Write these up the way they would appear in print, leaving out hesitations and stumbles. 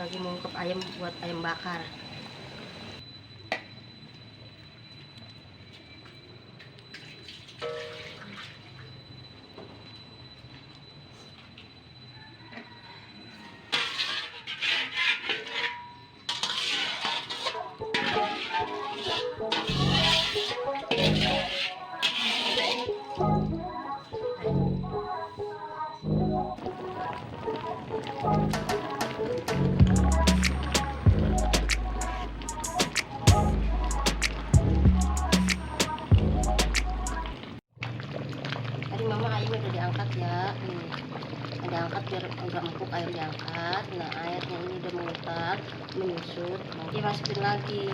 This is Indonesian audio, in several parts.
lagi mengungkep ayam buat ayam bakar. Tadi mama ayamnya udah diangkat ya, nih diangkat biar enggak empuk, ayam diangkat. Nah airnya ini udah menguap menyusut, nanti masukin lagi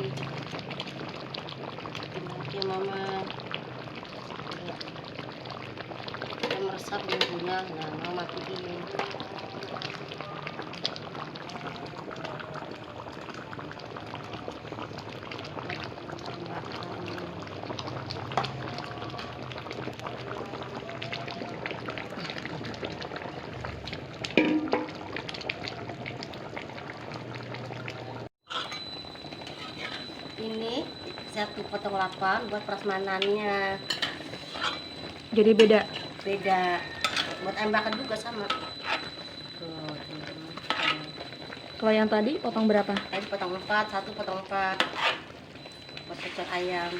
mama, udah meresap bumbunya. Nah mama matiin. Ini satu potong 8 buat prasmanannya. Jadi beda. Buat ayam bakar juga sama. Tuh, teman-teman. Kalau yang tadi potong berapa? Tadi potong 4, satu potong 4 buat pecel ayam.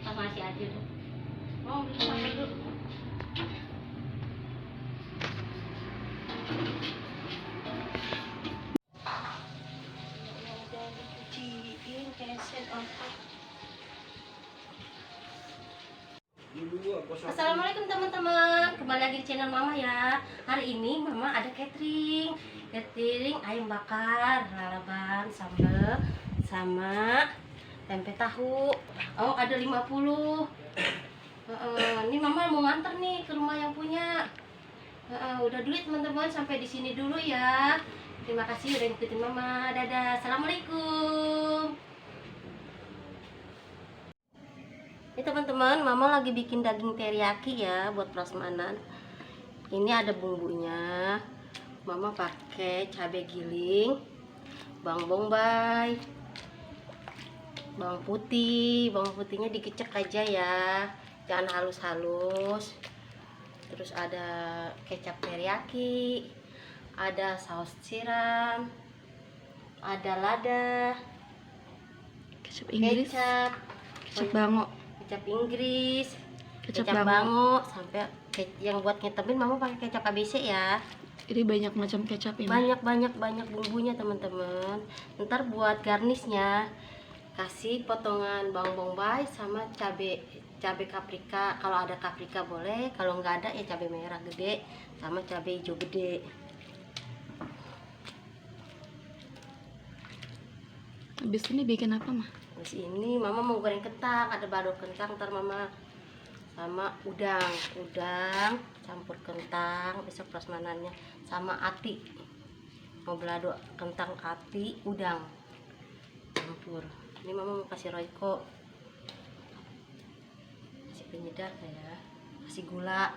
Sama si aja tuh. Mau sama dulu. Udah dicuciin keset apa. Assalamualaikum teman-teman, kembali lagi di channel Mama ya. Hari ini Mama ada catering ayam bakar, lalapan, sambal, sama tempe tahu. Oh ada 50. Ini Mama mau nganter nih ke rumah yang punya. Udah dulu teman-teman, sampai di sini dulu ya. Terima kasih udah ngikutin Mama. Dadah, assalamualaikum. Ini teman-teman, Mama lagi bikin daging teriyaki ya buat prasmanan. Ini ada bumbunya. Mama pakai cabai giling, bawang bombay, bawang putih. Bawang putihnya dikecek aja ya, jangan halus-halus. Terus ada kecap teriyaki, ada saus tiram, ada lada, Kecap Inggris, kecap bango, kecap Inggris, kecap kecap bango. bango, sampai yang buat ngetemin Mama pakai kecap ABC ya. Jadi banyak macam kecap ini. Banyak bumbunya teman-teman. Ntar buat garnisnya kasih potongan bawang bombay sama cabai paprika. Kalau ada paprika boleh, kalau nggak ada ya cabai merah gede sama cabai hijau gede. Habis ini bikin apa, Mah? Terus ini Mama mau goreng kentang, ada balado kentang ntar Mama, sama udang campur kentang besok prasmanannya, sama ati, mau balado kentang, ati, udang campur. Ini Mama mau kasih royco, kasih penyedap ya, kasih gula.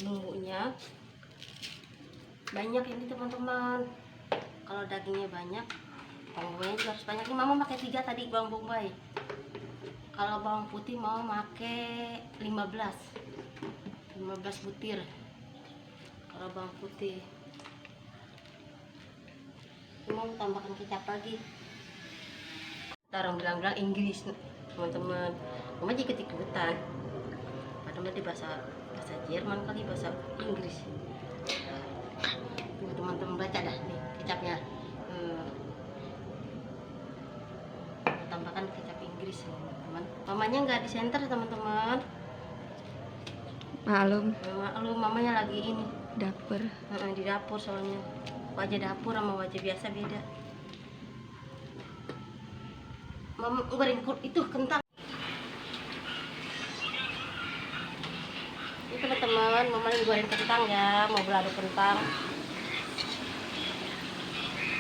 Bumbunya banyak ini teman-teman. Kalau dagingnya banyak, bawang bombay juga harus banyak. Ini Mama pakai 3 tadi bawang bombay. Kalau bawang putih mau pakai 15 butir. Kalau bawang putih ini mau tambahkan kecap lagi. Orang bilang-bilang Inggris teman-teman, Mama juga ikut-ikutan. Padahal di bahasa Jerman kali, bahasa Inggris. Tuh teman-teman baca dah nih kecapnya. Tambahkan kecap Inggris ya, teman-teman. Mamanya nggak di center teman-teman. Malum. Maklum, mamanya lagi ini Dapur. di dapur soalnya. Wajah dapur sama wajah biasa beda. Mama goreng itu kentang. Ini teman-teman, mama lagi goreng kentang ya, mau balado kentang.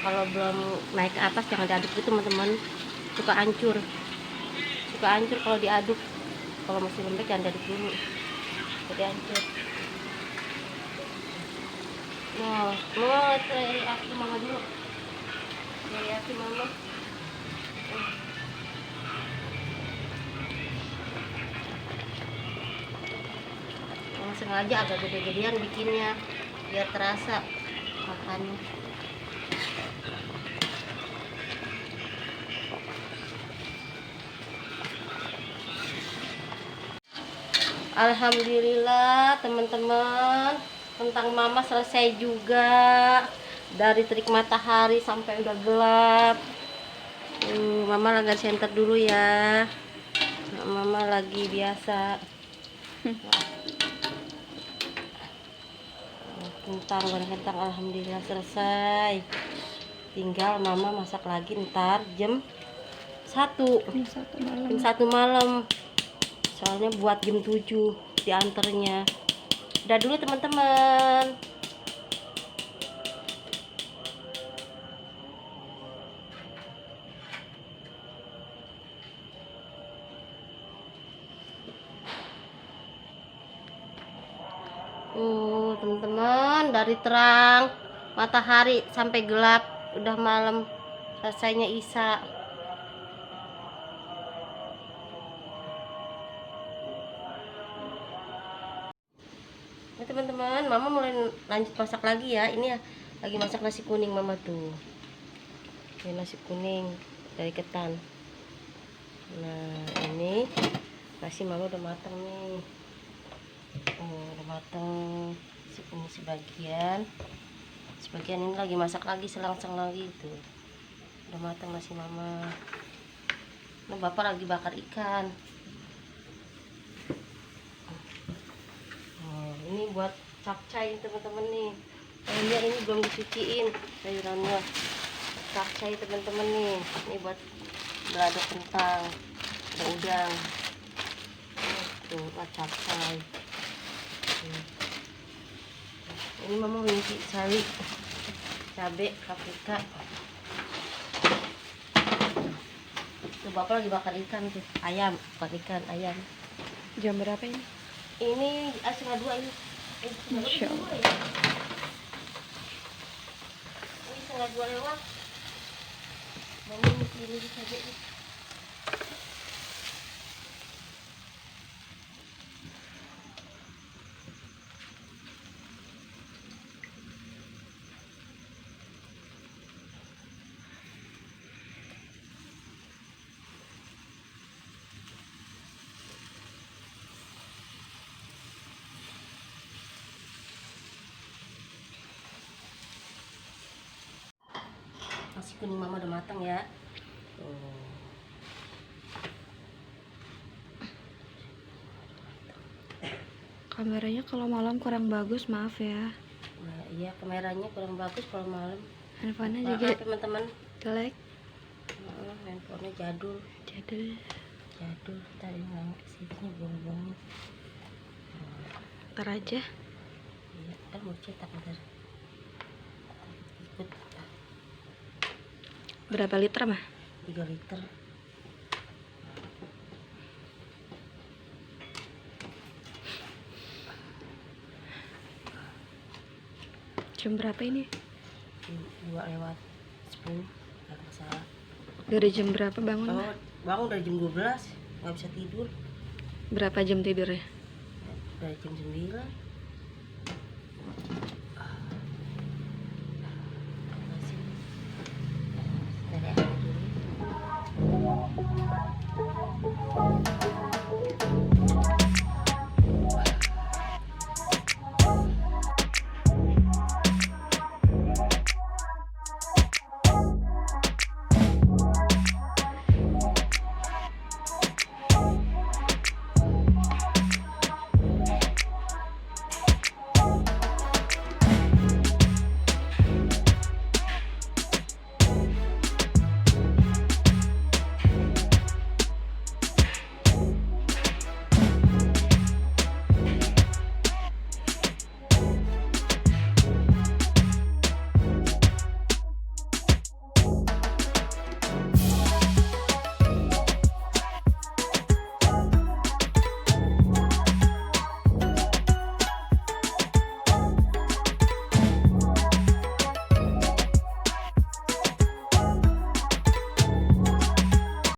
Kalau belum naik ke atas jangan diaduk gitu teman-teman, suka hancur kalau diaduk. Kalau masih lembek jangan diaduk dulu, jadi hancur. Nah, mau teriyaki mama dulu, teriyaki mama. Mama sengaja agak gede-gedean bikinnya biar terasa makannya. Alhamdulillah teman-teman, kentang mama selesai juga. Dari terik matahari sampai udah gelap. Mama lagi center dulu ya. Mama lagi biasa. Goreng kentang alhamdulillah selesai. Tinggal mama masak lagi ntar jam 1 malam. Soalnya buat jam 7 diantarnya. Udah dulu teman-teman. Teman-teman, dari terang matahari sampai gelap udah malam, selesainya Isya. Nah, teman-teman, mama mulai lanjut masak lagi ya. Ini ya lagi masak nasi kuning mama tuh. Ini nasi kuning dari ketan. Nah, ini nasi mama udah matang nih. Udah matang. Ini sebagian ini lagi masak lagi, selang-selang lagi itu. Udah matang nasi mama. Nah, bapak lagi bakar ikan. Ini buat capcay teman-teman nih. Sayurnya ini belum dicuciin sayurannya. Capcay teman-teman nih. Ini buat balado kentang, ada udang. Tuh buat capcay. Ini mama ngisi cabai, paprika. Tuh bapak lagi bakar ikan tuh, ayam, bakar ikan ayam. Jam berapa ini? Ini 1:30 ini. Masya Allah. Ini 1:30 lewat. Mama ngisi ini cabai nih. Nasi kuning mama udah matang ya. Kameranya kalau malam kurang bagus, maaf ya. Nah, iya kameranya kurang bagus kalau malam. Handphonenya Maaf juga teman-teman. jelek. Handphonenya jadul. Tadi nggak kesini buang-buang. Ntar aja. Iya, kan mau cetak bentar. Ikut Berapa liter mah? 3 liter. Jam berapa ini? 2:10 nggak salah. Dari jam berapa bangun? Bangun dari jam 12, nggak bisa tidur. Berapa jam tidurnya? Dari jam 9. Dari air dulu.